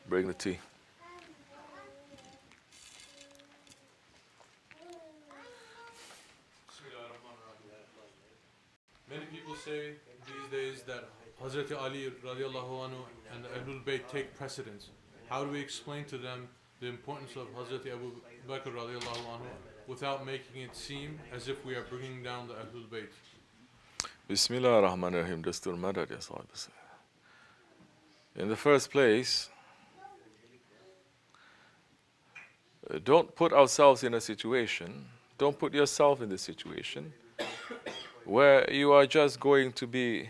Bring the tea. Many people say these days that Hazrat Ali radiallahu anhu and the Ahlul Bayt take precedence. How do we explain to them the importance of Hazrat Abu Bakr radiallahu anhu without making it seem as if we are bringing down the Ahlul Bayt? Bismillah ar-Rahman ar-Rahim. Dastur Madad, ya Sahib. In the first place, don't put ourselves in a situation, don't put yourself in the situation where you are just going to be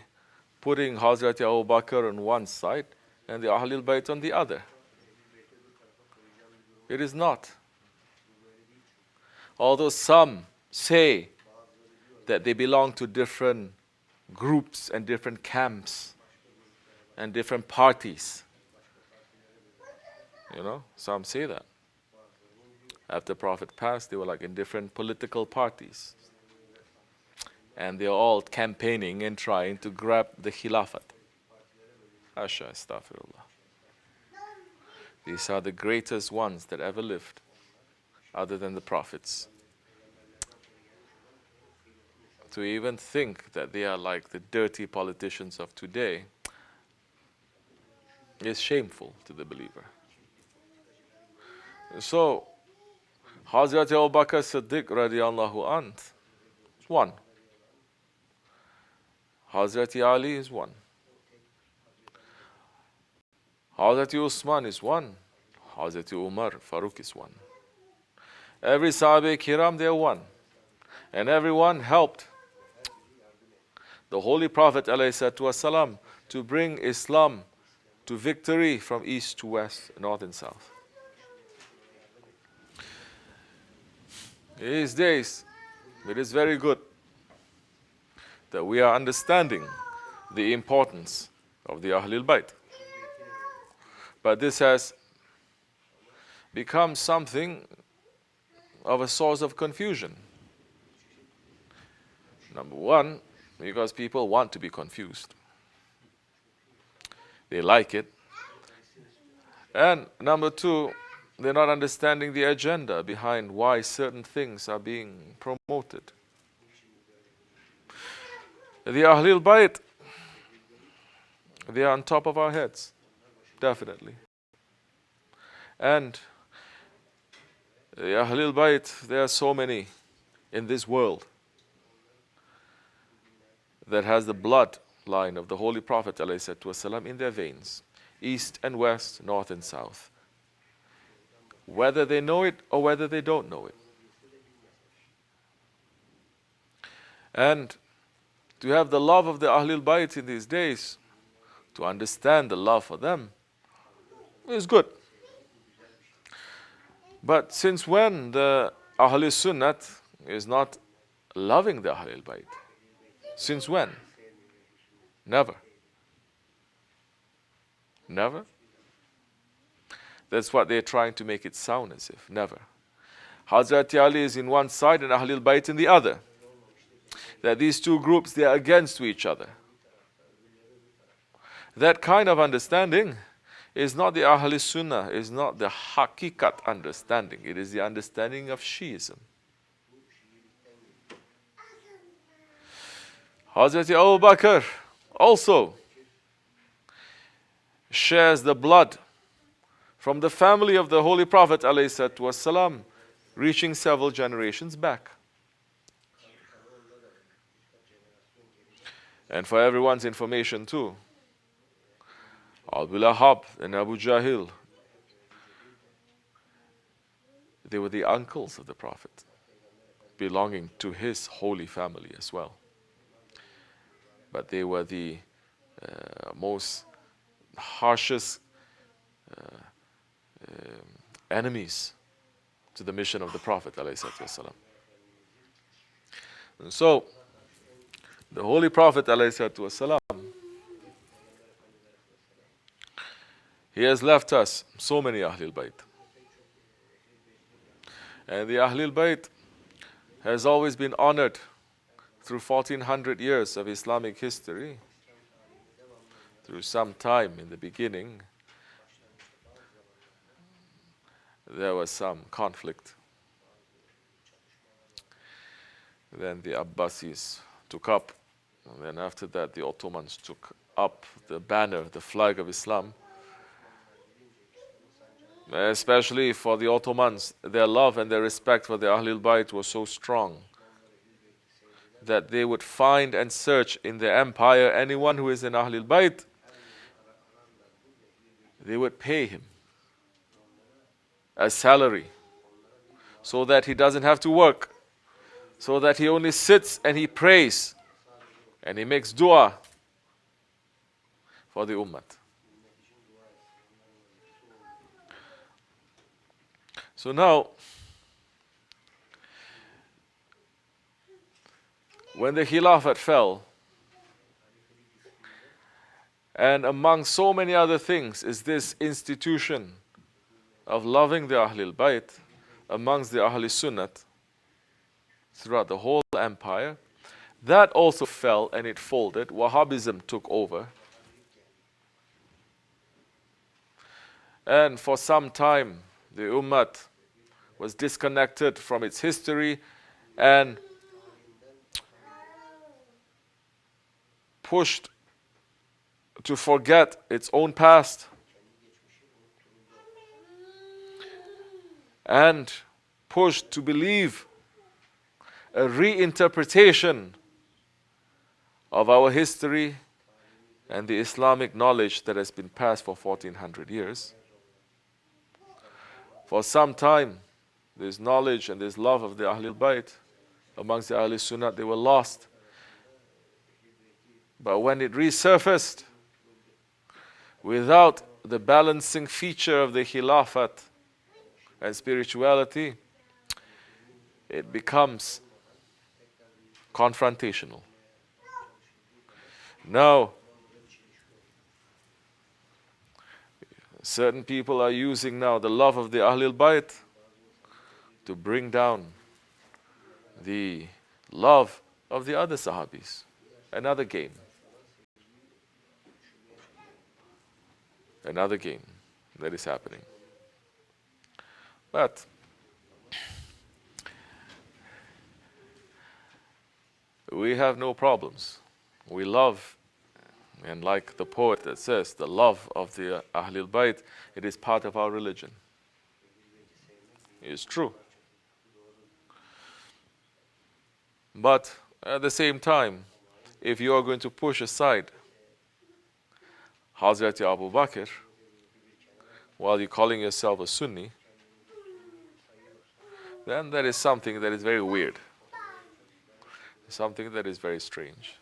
putting Hazrat Abu Bakr on one side and the Ahlul Bayt on the other. It is not. Although some say that they belong to different groups and different camps and different parties. You know, some say that. After Prophet passed, they were like in different political parties. And they're all campaigning and trying to grab the Khilafat. Asha, astaghfirullah. These are the greatest ones that ever lived, other than the prophets. To even think that they are like the dirty politicians of today is shameful to the believer. So, Hazrat Abu Bakr Siddiq radiallahu anh is one. Hazrat Ali is one. Hazrat Usman is one. Hazrat Umar Farooq is one. Every Sahabe Kiram, they are one. And everyone helped the Holy Prophet ﷺ to bring Islam to victory from east to west, north and south. These days, it is very good that we are understanding the importance of the Ahlul Bayt. But this has become something of a source of confusion. Number one, because people want to be confused. They like it. And number two, they're not understanding the agenda behind why certain things are being promoted. The Ahlul Bayt, they are on top of our heads, definitely. And the Ahlul Bayt, there are so many in this world that has the bloodline of the Holy Prophet ﷺ in their veins, east and west, north and south, whether they know it or whether they don't know it. And to have the love of the Ahlul Bayt in these days, to understand the love for them, is good. But since when the Ahlul Sunnat is not loving the Ahlul Bayt? Since when? Never. Never? That's what they're trying to make it sound as if. Never. Hazrat Ali is in one side and Ahlul Bayt in the other. That these two groups, they are against each other. That kind of understanding is not the Ahlul Sunnah, is not the Hakikat understanding. It is the understanding of Shiism. Hazrat Abu Bakr also shares the blood from the family of the Holy Prophet ﷺ, reaching several generations back. And for everyone's information too, Abu Lahab and Abu Jahil, they were the uncles of the Prophet, belonging to his holy family as well. But they were the most harshest enemies to the mission of the Prophet ﷺ. And so, the Holy Prophet ﷺ, he has left us so many Ahlul Bayt. And the Ahlul Bayt has always been honored through 1400 years of Islamic history. Through some time in the beginning, there was some conflict. Then the Abbasis took up, and then after that the Ottomans took up the banner, the flag of Islam. Especially for the Ottomans, their love and their respect for the Ahlul Bayt was so strong that they would find and search in the empire anyone who is in Ahlul Bayt. They would pay him a salary so that he doesn't have to work, so that he only sits and he prays and he makes dua for the ummah. So now, when the Khilafat fell, and among so many other things is this institution of loving the Ahlul Bayt amongst the Ahlul Sunnat throughout the whole empire, that also fell and it folded. Wahhabism took over. And for some time, the Ummah was disconnected from its history and pushed to forget its own past and pushed to believe a reinterpretation of our history and the Islamic knowledge that has been passed for 1400 years. For some time, this knowledge and this love of the Ahlul Bayt amongst the Ahlul Sunnah, they were lost. But when it resurfaced, without the balancing feature of the Khilafat and spirituality, it becomes confrontational. Now, certain people are using now the love of the Ahlul Bayt to bring down the love of the other Sahabis. Another game. Another game that is happening. But we have no problems. We love, and like the poet that says, the love of the Ahlul Bayt, it is part of our religion. It's true. But at the same time, if you are going to push aside Hazrati Abu Bakr while you're calling yourself a Sunni, then that is something that is very weird. Something that is very strange.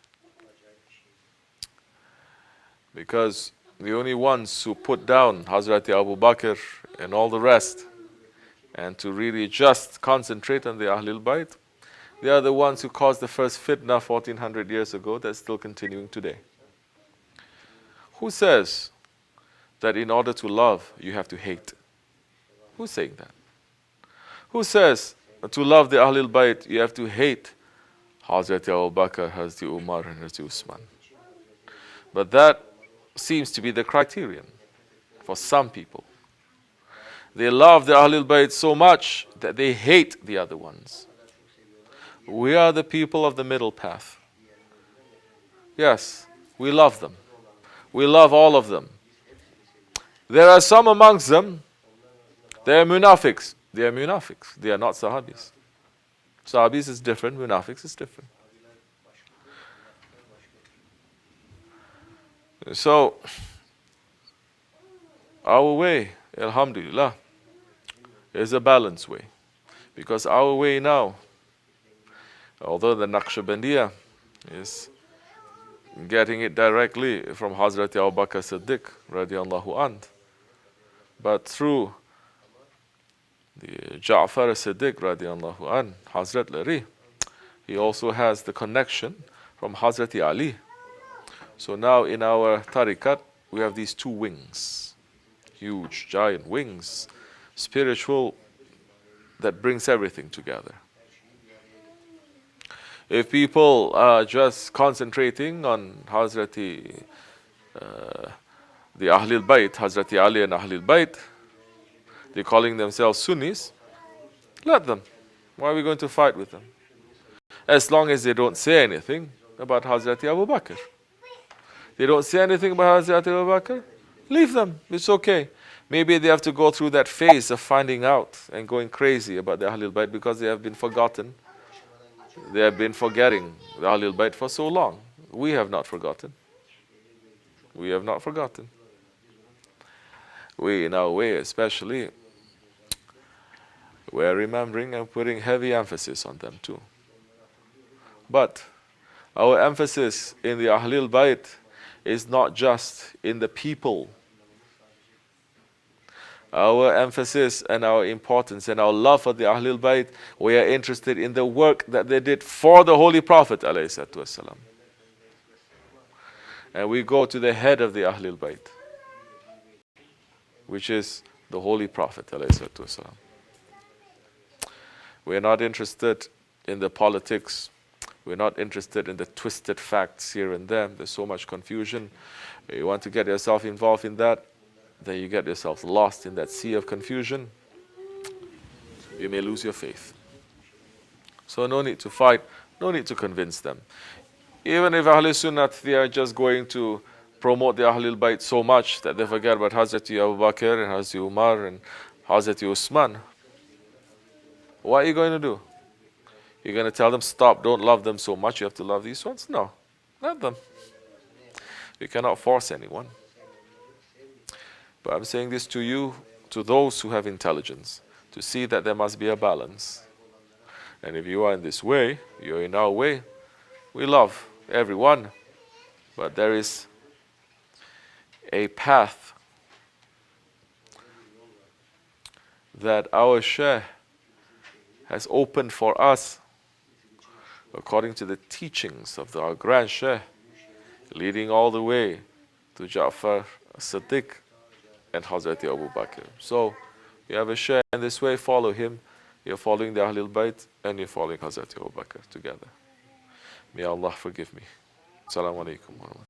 Because the only ones who put down Hazrati Abu Bakr and all the rest, and to really just concentrate on the Ahlul Bayt, they are the ones who caused the first fitna 1400 years ago that's still continuing today. Who says that in order to love, you have to hate? Who's saying that? Who says to love the Ahlul Bayt, you have to hate Hazrati Abu Bakr, Hazrati Umar, and Hazrati Usman? But that seems to be the criterion for some people. They love the Ahlul Bayt so much that they hate the other ones. We are the people of the middle path. Yes, we love them. We love all of them. There are some amongst them, they are munafiqs. They are munafiqs. They are not Sahabis. Sahabis is different, munafiqs is different. So, our way, alhamdulillah, is a balanced way. Because our way now, although the Naqshbandiya is getting it directly from Hazrat Abu Bakr Siddiq radiallahu anh, but through the Ja'far Siddiq radiallahu anh, Hazrat Lari, he also has the connection from Hazrat Ali. So now in our tariqat, we have these two wings, huge, giant wings, spiritual, that brings everything together. If people are just concentrating on Hazrati, the Ahlul Bayt, Hazrati Ali and Ahlul Bayt, They're calling themselves Sunnis. Let them. Why are we going to fight with them? As long as they don't say anything about Hazrat Abu Bakr. They don't say anything about Hazrat Abu Bakr, leave them. It's okay. Maybe they have to go through that phase of finding out and going crazy about the Ahlul Bayt because they have been forgotten. They have been forgetting the Ahlul Bayt for so long. We have not forgotten. We have not forgotten. We, in our way especially, we're remembering and putting heavy emphasis on them too. But our emphasis in the Ahlul Bayt is not just in the people. Our emphasis and our importance and our love for the Ahlul Bayt, we are interested in the work that they did for the Holy Prophet ﷺ. And we go to the head of the Ahlul Bayt, which is the Holy Prophet ﷺ. We're not interested in the politics. We're not interested in the twisted facts here and there. There's so much confusion. You want to get yourself involved in that, then you get yourself lost in that sea of confusion. You may lose your faith. So no need to fight, no need to convince them. Even if Ahlul Sunnah, they are just going to promote the Ahlul Bayt so much that they forget about Hazrat Abu Bakr and Hazrat Umar and Hazrat Usman. What are you going to do? You're going to tell them, stop, don't love them so much, you have to love these ones? No, let them. You cannot force anyone. But I'm saying this to you, to those who have intelligence, to see that there must be a balance. And if you are in this way, you're in our way, we love everyone, but there is a path that our Shaykh has opened for us according to the teachings of our Grand Shaykh, leading all the way to Ja'far as-Siddiq and Hazrat Abu Bakr. So, you have a Shaykh in this way, follow him. You're following the Ahlul Bayt and you're following Hazrat Abu Bakr together. May Allah forgive me. Assalamu alaikum wa rahmatullahi.